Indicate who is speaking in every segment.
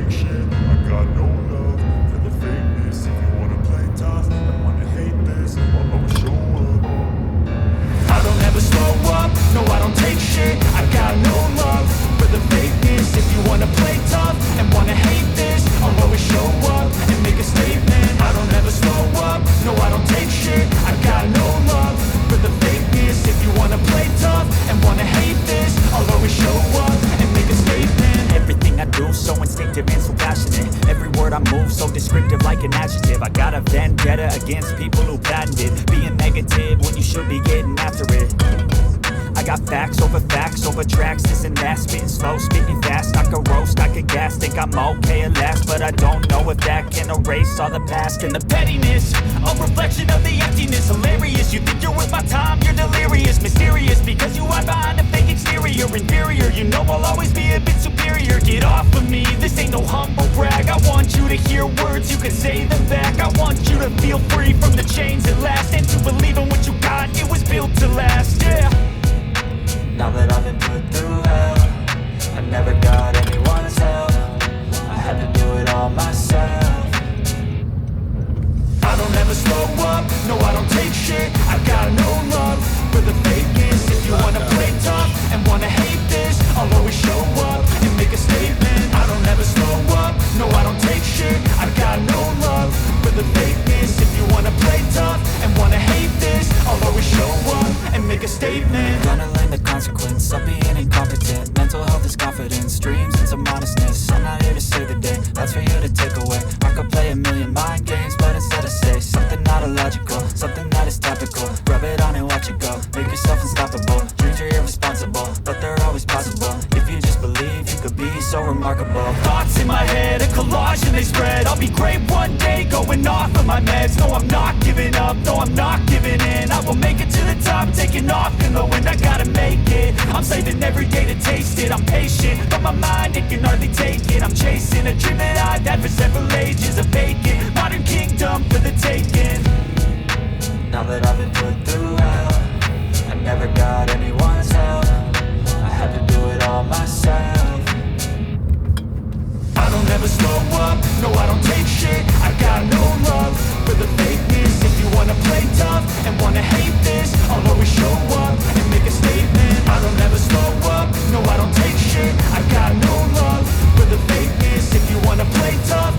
Speaker 1: take shit. I got no love for the fakeness. If you wanna play tough and wanna hate this, I'll always show up.
Speaker 2: I don't ever slow up, no I don't take shit. I got no love for the fakeness. If you wanna play tough and wanna hate this, I'll always show up and make a statement. I don't ever slow up, no I don't take shit. I got no love for the fakeness. If you wanna play tough and wanna hate this, I'll always show up and make a statement. Everything I do so instinctive and so passionate. Every word I move so descriptive like an adjective. I got a vendetta against people who patented being negative when you should be getting after it. I got facts over tracks, this and that. Spitting slow, spitting fast, I could roast, I could gas. Think I'm okay at last, but I don't know if that can erase all the past. And the pettiness, a reflection of the emptiness. Hilarious, you think you're worth my time, you're delirious. Mysterious, because you hide behind a fake exterior. Inferior, you know I'll always be a bit superior. Get off of me, this ain't no humble brag. I want you to hear words, you can say them back. I want you to feel free from the chains at last, and to believe in what you got, it was built to last, yeah.
Speaker 3: Now that I've been put through hell, I never got anyone's help. I had to do it all myself.
Speaker 2: I don't ever slow up, no I don't take shit. I got no love for the fakeness. If you wanna play tough and wanna hate this, I'll always show up and make a statement. I don't ever slow up, no I don't take shit. I got no love for the fakeness. If you wanna play tough and wanna hate this, I'll always show up and make a statement.
Speaker 3: Gonna learn the consequence of being incompetent. Mental health is confidence, dreams into modestness. I'm not here to save the day, that's for you to take away. I could play a million mind games, but instead I say something not illogical, something that is topical. Rub it on and watch it go, make yourself unstoppable. Dreams are irresponsible, but they're always possible. If you just believe, you could be so remarkable.
Speaker 2: Thoughts in my head, a collage and they spread. I'll be great one day, going off of my meds. No, I'm not giving up, no, I'm not giving in. I will make it to the top, taking off in the wind. I gotta make it, I'm saving every day to taste it. I'm patient, but my mind, it can hardly take it. I'm chasing a dream that I've had for several ages. A vacant, modern kingdom for the taking.
Speaker 3: Now that I've been put through hell, I never got anyone's help. I had to do it all myself.
Speaker 2: I don't ever slow up, no I don't take shit. I got no love for the fakeness. If you wanna play tough and wanna hate this, I'll always show up and make a statement. I don't ever slow up, no I don't take shit. I got no love for the fakeness. If you wanna play tough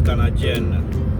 Speaker 4: canadienne.